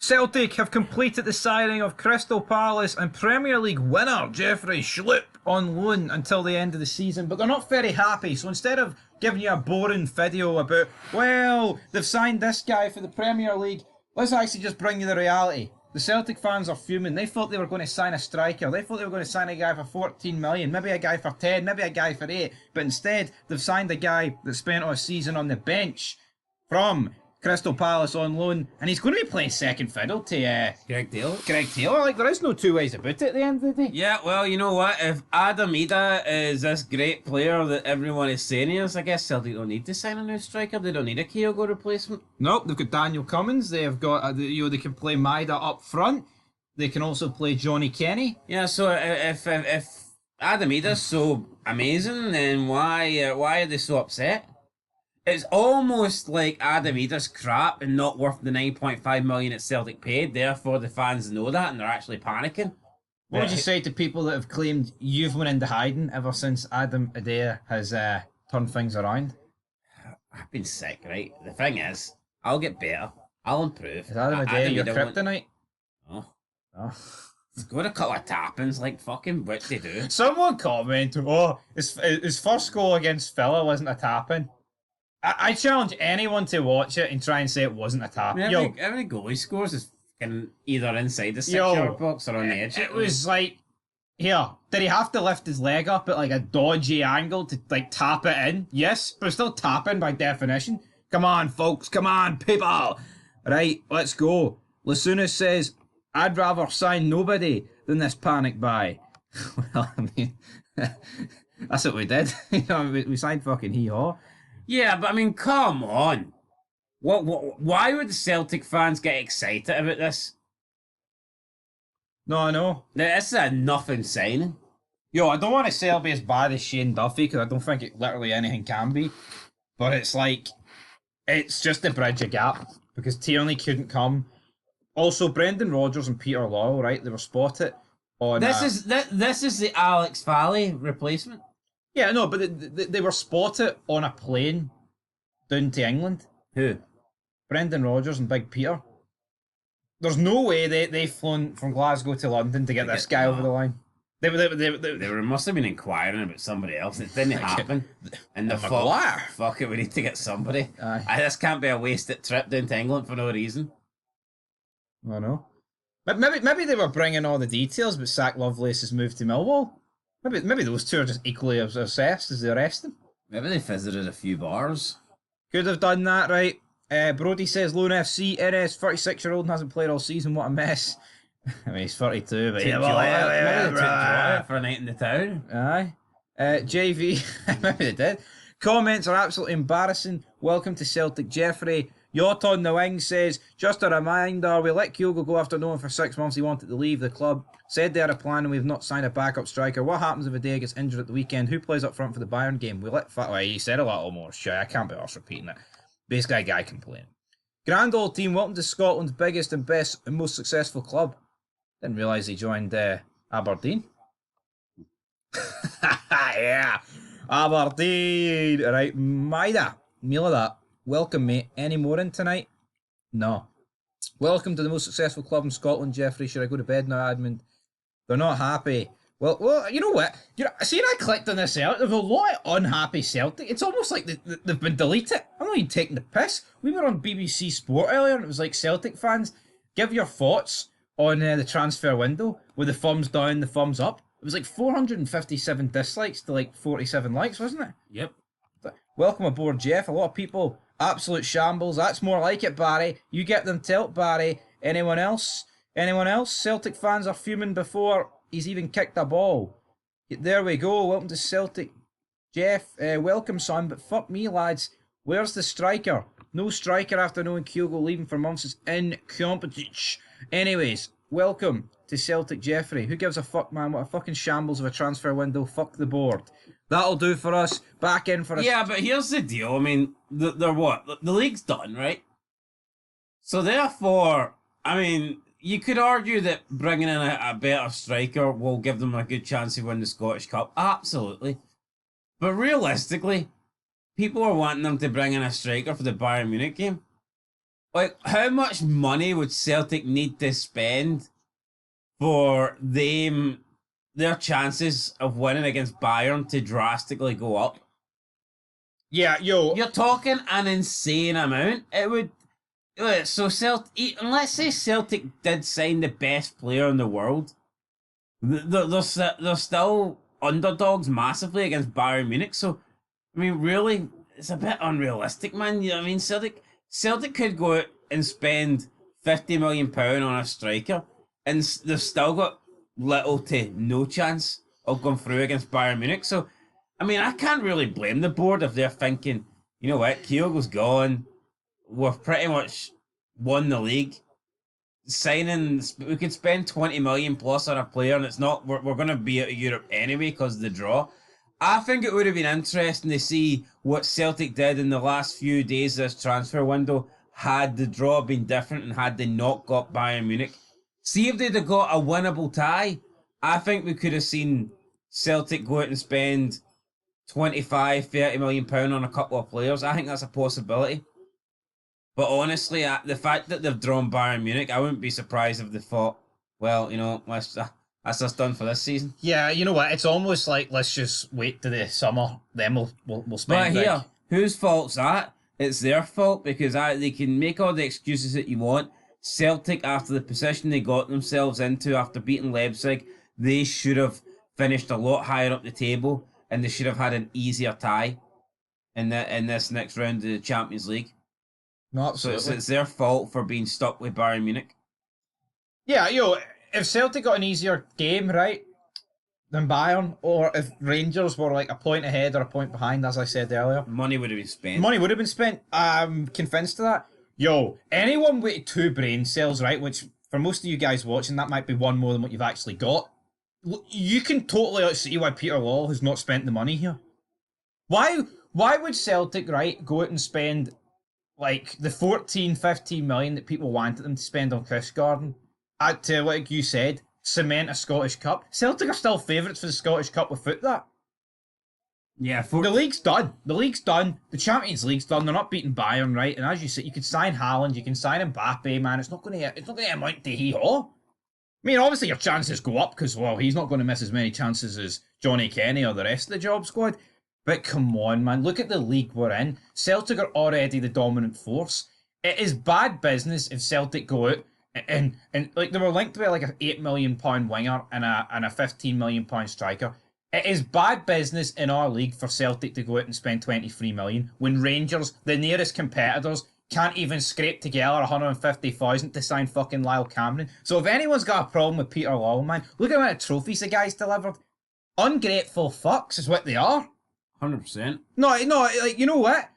Celtic have completed the signing of Crystal Palace and Premier League winner Jeffrey Schlupp on loan until the end of the season, but they're not very happy. So instead of giving you a boring video about, well, they've signed this guy for the Premier League, let's actually just bring you the reality. The Celtic fans are fuming. They thought they were going to sign a striker. They thought they were going to sign a guy for 14 million, maybe a guy for 10, maybe a guy for 8. But instead, they've signed a guy that spent a season on the bench from Crystal Palace on loan, and he's going to be playing second fiddle to Greg Taylor. Greg Taylor. Like, there is no two ways about it at the end of the day. Yeah, well, you know what? If Adam Ida is this great player that everyone is saying he is, I guess Celtic don't need to sign a new striker. They don't need a Kyogo replacement. Nope, they've got Daniel Cummins. They've got, they can play Maida up front. They can also play Johnny Kenny. Yeah, so if Adam Ida's so amazing, then why are they so upset? It's almost like Adam Ida's crap and not worth the 9.5 million that Celtic paid. Therefore, the fans know that and they're actually panicking. What would you say to people that have claimed you've went into hiding ever since Adam Ida has turned things around? I've been sick, right? The thing is, I'll get better. I'll improve. Is Adam Ida your kryptonite? Oh. It's got a couple of tappings, like fucking what they do. Someone commented, oh, his first goal against Villa wasn't a tap-in. I challenge anyone to watch it and try and say it wasn't a tap. Every goal he scores is fucking either inside the 6-yard box or on the edge. It was like, here, did he have to lift his leg up at like a dodgy angle to like tap it in? Yes, but still tapping by definition. Come on, folks, come on, people. Right, let's go. Lasunas says, I'd rather sign nobody than this panic buy. Well, I mean, that's what we did. We signed fucking hee-haw. Yeah, but I mean, come on. Why would the Celtic fans get excited about this? No, I know. This is a nothing signing. Yo, I don't want to say it'll be as bad as Shane Duffy, because I don't think it literally anything can be. But it's like, it's just to bridge a gap, because Tierney couldn't come. Also, Brendan Rodgers and Peter Lawwell, right? They were spotted on... This is the Alex Valley replacement. Yeah, no, but they were spotted on a plane down to England. Who? Brendan Rodgers and Big Peter. There's no way they've flown from Glasgow to London to get this guy over the line. They must have been inquiring about somebody else. It didn't happen. And the fuck it, we need to get somebody. This can't be a wasted trip down to England for no reason. I know. But maybe they were bringing all the details, but Zach Lovelace's moved to Millwall. Maybe those two are just equally as obsessed as the rest of them. Maybe they visited a few bars. Could have done that, right? Brody says, Lone FC, NS, 36-year-old, hasn't played all season, what a mess. I mean, he's 32, but yeah, for a night in the town. Aye. JV, maybe they did. Comments are absolutely embarrassing. Welcome to Celtic, Jeffrey. Yacht on the Wing says, just a reminder, we let Kyogo go after knowing for 6 months he wanted to leave the club. Said they had a plan and we've not signed a backup striker. What happens if Adair gets injured at the weekend? Who plays up front for the Bayern game? We let well, he said a lot more. Sure, I can't be arsed repeating it. Basically, a guy complaining. Grand old team, welcome to Scotland's biggest and best and most successful club. Didn't realise he joined Aberdeen. Yeah, Aberdeen. Right, Maida, meal of that. Welcome, mate. Any more in tonight? No. Welcome to the most successful club in Scotland, Jeffrey. Should I go to bed now, Admund? They're not happy. Well, you know what? See, I clicked on this out. There's a lot of unhappy Celtic. It's almost like they've been deleted. I'm not even taking the piss. We were on BBC Sport earlier, and it was like, Celtic fans, give your thoughts on the transfer window with the thumbs down, the thumbs up. It was like 457 dislikes to like 47 likes, wasn't it? Yep. Welcome aboard, Jeff. A lot of people, absolute shambles. That's more like it, Barry. You get them tilt, Barry. Anyone else? Anyone else? Celtic fans are fuming before he's even kicked a ball. There we go. Welcome to Celtic, Jeff. Welcome, son. But fuck me, lads. Where's the striker? No striker after knowing Kyogo leaving for months is incompetent. Anyways, welcome to Celtic, Jeffrey. Who gives a fuck, man? What a fucking shambles of a transfer window. Fuck the board. That'll do for us. Back in for us. Yeah, but here's the deal. I mean, they're what? The league's done, right? So therefore, I mean, you could argue that bringing in a better striker will give them a good chance to win the Scottish Cup. Absolutely. But realistically, people are wanting them to bring in a striker for the Bayern Munich game. Like, how much money would Celtic need to spend for their chances of winning against Bayern to drastically go up? Yeah, yo. You're talking an insane amount. It would. So Celtic, and let's say Celtic did sign the best player in the world, they're still underdogs massively against Bayern Munich. So, I mean, really, it's a bit unrealistic, man. You know what I mean? Celtic could go out and spend £50 million on a striker, and they've still got little to no chance of going through against Bayern Munich. So, I mean, I can't really blame the board if they're thinking, you know what, Kyogo's gone, we've pretty much won the league. Signing, we could spend 20 million plus on a player, and it's not. We're going to be out of Europe anyway because of the draw. I think it would have been interesting to see what Celtic did in the last few days of this transfer window had the draw been different and had they not got Bayern Munich. See if they'd have got a winnable tie. I think we could have seen Celtic go out and spend 25, 30 million pound on a couple of players. I think that's a possibility. But honestly, the fact that they've drawn Bayern Munich, I wouldn't be surprised if they thought, well, you know, that's us done for this season. Yeah, you know what? It's almost like let's just wait to the summer, then we'll spend. But here, whose fault's that? It's their fault because they can make all the excuses that you want. Celtic, after the position they got themselves into after beating Leipzig, they should have finished a lot higher up the table, and they should have had an easier tie in this next round of the Champions League. No, absolutely. So it's their fault for being stuck with Bayern Munich. Yeah, if Celtic got an easier game, right, than Bayern, or if Rangers were like a point ahead or a point behind, as I said earlier, money would have been spent. Money would have been spent. I'm convinced of that. Anyone with 2 brain cells, right, which for most of you guys watching, that might be one more than what you've actually got. You can totally see why Peter Law has not spent the money here. Why would Celtic, right, go out and spend like the 14, 15 million that people wanted them to spend on Chris Gordon to, like you said, cement a Scottish Cup? Celtic are still favourites for the Scottish Cup without that. Yeah, the league's done. The league's done. The Champions League's done. They're not beating Bayern, right? And as you said, you could sign Haaland, you can sign Mbappe, man. It's not going to amount to hee-haw. I mean, obviously your chances go up because, well, he's not going to miss as many chances as Johnny Kenny or the rest of the job squad. But come on, man. Look at the league we're in. Celtic are already the dominant force. It is bad business if Celtic go out and like they were linked with like an £8 million winger and a £15 million striker. It is bad business in our league for Celtic to go out and spend 23 million when Rangers, the nearest competitors, can't even scrape together 150,000 to sign fucking Lyle Cameron. So if anyone's got a problem with Peter Law, man, look at how many trophies the guy's delivered. Ungrateful fucks is what they are. 100%. No, like, you know what?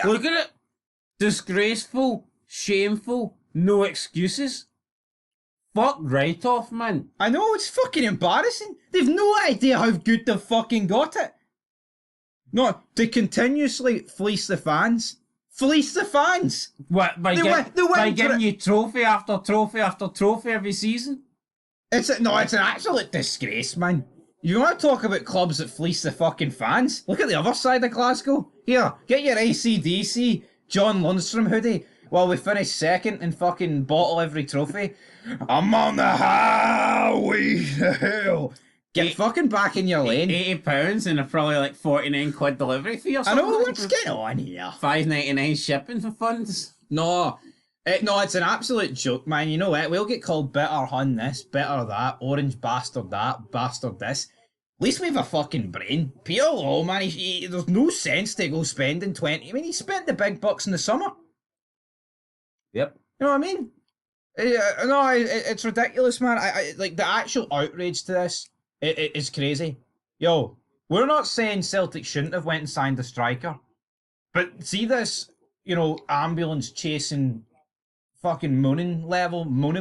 Look at it. Disgraceful, shameful, no excuses. Fuck right off, man. I know, it's fucking embarrassing. They've no idea how good they've fucking got it. No, to continuously fleece the fans. Fleece the fans! What, by giving you trophy after trophy after trophy every season? It's an absolute disgrace, man. You want to talk about clubs that fleece the fucking fans? Look at the other side of Glasgow. Here, get your AC/DC John Lundstrom hoodie while we finish second and fucking bottle every trophy. I'm on the highway to hell. Get fucking back in your lane. £80 and a probably like 49 quid delivery fee or something. I know, what's going on here? $5.99 shipping for funds. No, it's an absolute joke, man. You know what? We'll get called bitter hun this, bitter that, orange bastard that, bastard this. At least we have a fucking brain. Peter Law, man, there's no sense to go spending 20. I mean, he spent the big bucks in the summer. Yep. You know what I mean? No, it's ridiculous, man. I like the actual outrage to this. It is crazy. Yo, we're not saying Celtic shouldn't have went and signed a striker, but see this, ambulance chasing fucking mooning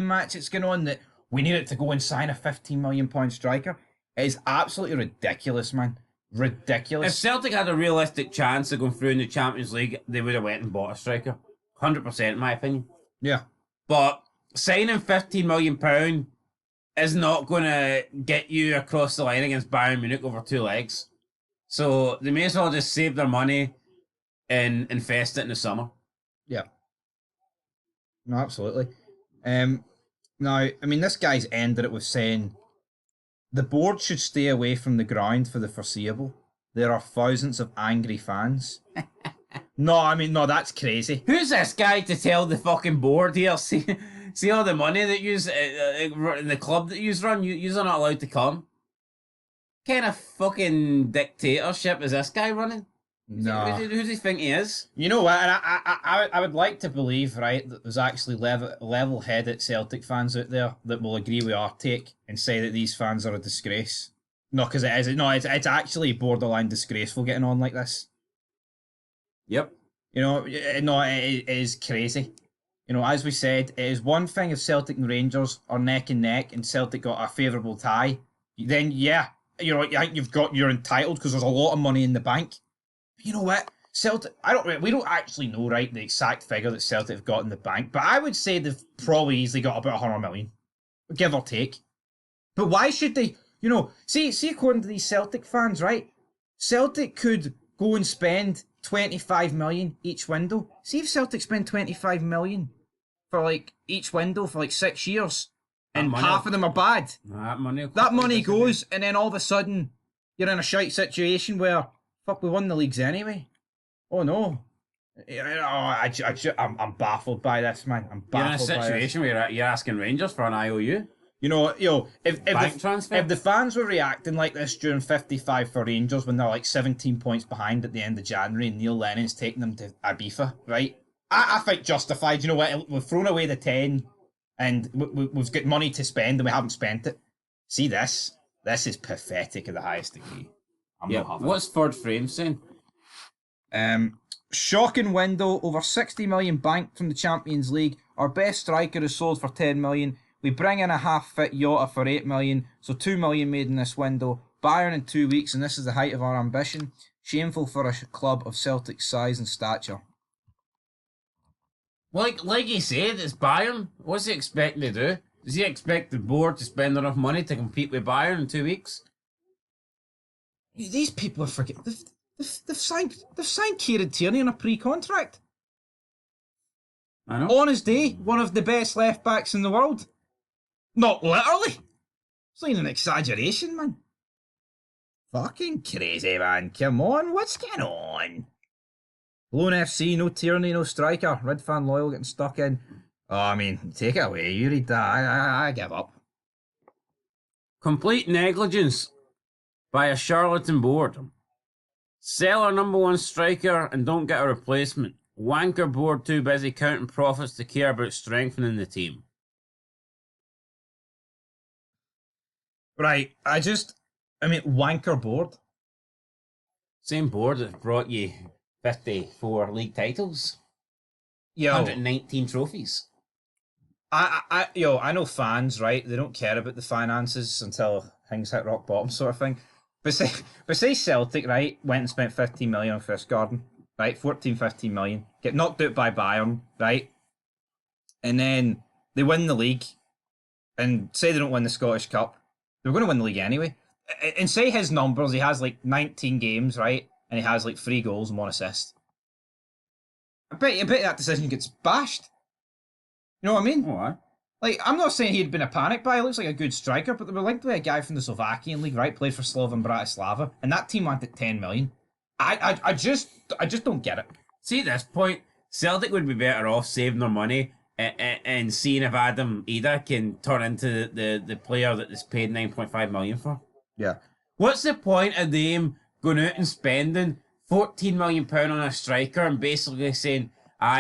match it's going on that we need it to go and sign a £15 million striker. It is absolutely ridiculous, man. Ridiculous. If Celtic had a realistic chance of going through in the Champions League, they would have went and bought a striker. 100% in my opinion. Yeah. But signing £15 million is not going to get you across the line against Bayern Munich over 2 legs. So they may as well just save their money and invest it in the summer. Yeah. No, absolutely. Now, I mean, this guy's ended it with saying the board should stay away from the ground for the foreseeable. There are thousands of angry fans. No, I mean, no, that's crazy. Who's this guy to tell the fucking board here? See all the money that you in the club that you run. You're not allowed to come. What kind of fucking dictatorship is this guy running? No. Who does he think he is? You know what? And I would like to believe, right, that there's actually level-headed Celtic fans out there that will agree with our take and say that these fans are a disgrace. No, because it is. No, it's actually borderline disgraceful getting on like this. Yep. You know, no, it is crazy. You know, as we said, it is one thing if Celtic and Rangers are neck and neck and Celtic got a favourable tie. Then, yeah, you know, you're entitled because there's a lot of money in the bank. But you know what? Celtic, we don't actually know, right, the exact figure that Celtic have got in the bank, but I would say they've probably easily got about 100 million, give or take. But why should they, you know, see according to these Celtic fans, right, Celtic could go and spend 25 million each window. See if Celtic spend 25 million for like each window for like 6 years and half of them are bad. That money goes and then all of a sudden you're in a shite situation where fuck, we won the leagues anyway. Oh no. I'm baffled by this, man. I'm baffled. You're in a situation where you're asking Rangers for an IOU. You know, if transfer? If the fans were reacting like this during 55 for Rangers when they're like 17 points behind at the end of January and Neil Lennon's taking them to Ibiza, right? I think justified. You know what? We've thrown away the 10 and we've got money to spend and we haven't spent it. See this? This is pathetic at the highest degree. What's third frame saying? Shocking window, over 60 million banked from the Champions League. Our best striker is sold for 10 million. We bring in a half-fit Jota for 8 million, so 2 million made in this window. Bayern in 2 weeks, and this is the height of our ambition. Shameful for a club of Celtic's size and stature. Like he said, it's Bayern. What's he expecting to do? Does he expect the board to spend enough money to compete with Bayern in 2 weeks? These people are forgetting. They've signed Kieran Tierney on a pre-contract. I know. On his day, one of the best left-backs in the world. Not literally. It's like an exaggeration, man. Fucking crazy, man. Come on, what's going on? Lone FC, no Tierney, no striker. Red fan loyal getting stuck in. Oh, I mean, take it away. You read that. I give up. Complete negligence by a charlatan board. Sell our number one striker and don't get a replacement. Wanker board too busy counting profits to care about strengthening the team. Right, I mean, wanker board. Same board that brought you 54 league titles. 119 trophies. I know fans, right? They don't care about the finances until things hit rock bottom, sort of thing. But say Celtic, right, went and spent 15 million on Fisk Garden, right? 15 million. Get knocked out by Bayern, right? And then they win the league. And say they don't win the Scottish Cup. They're going to win the league anyway. And say his numbers, he has like 19 games, right? And he has like 3 goals and 1 assist. I bet that decision gets bashed. You know what I mean? What? Like, I'm not saying he'd been a panic buy. He looks like a good striker, but they were linked with a guy from the Slovakian league, right? Played for Slovan Bratislava, and that team wanted 10 million. I just don't get it. See, at this point, Celtic would be better off saving their money and seeing if Adam Ida can turn into the player that is paid 9.5 million for. Yeah. What's the point of them going out and spending 14 million pound on a striker and basically saying,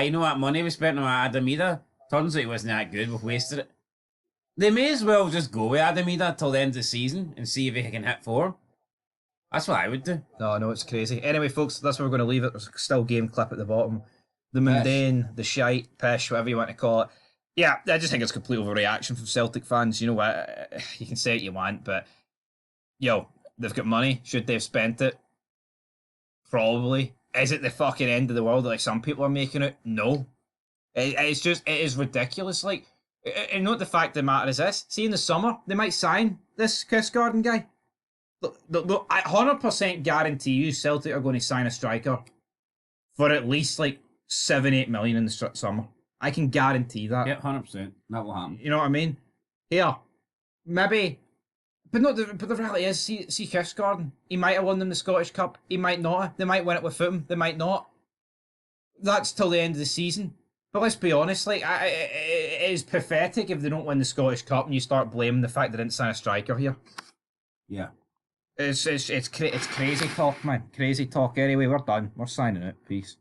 you know what money we spent on Adam Ida? Turns out he wasn't that good, we've wasted it. They may as well just go with Adam Ida till the end of the season and see if he can hit form. That's what I would do. No, it's crazy. Anyway, folks, that's where we're going to leave it. There's still game clip at the bottom. The mundane, the shite, pish, whatever you want to call it. Yeah, I just think it's a complete overreaction from Celtic fans. You know what? You can say what you want, but they've got money. Should they have spent it? Probably. Is it the fucking end of the world like some people are making it? No. It is ridiculous. Like, and not the fact of the matter is this. See, in the summer, they might sign this Chris Garden guy. Look, I 100% guarantee you Celtic are going to sign a striker for at least like 7-8 million in the summer. I can guarantee that. Yep, 100%. That will happen. You know what I mean? Here, maybe, but no. But the reality is, see Chris Gordon. He might have won them the Scottish Cup. He might not. They might win it with him. They might not. That's till the end of the season. But let's be honest, like it is pathetic if they don't win the Scottish Cup and you start blaming the fact they didn't sign a striker here. Yeah. It's crazy talk, man. Crazy talk. Anyway, we're done. We're signing it. Peace.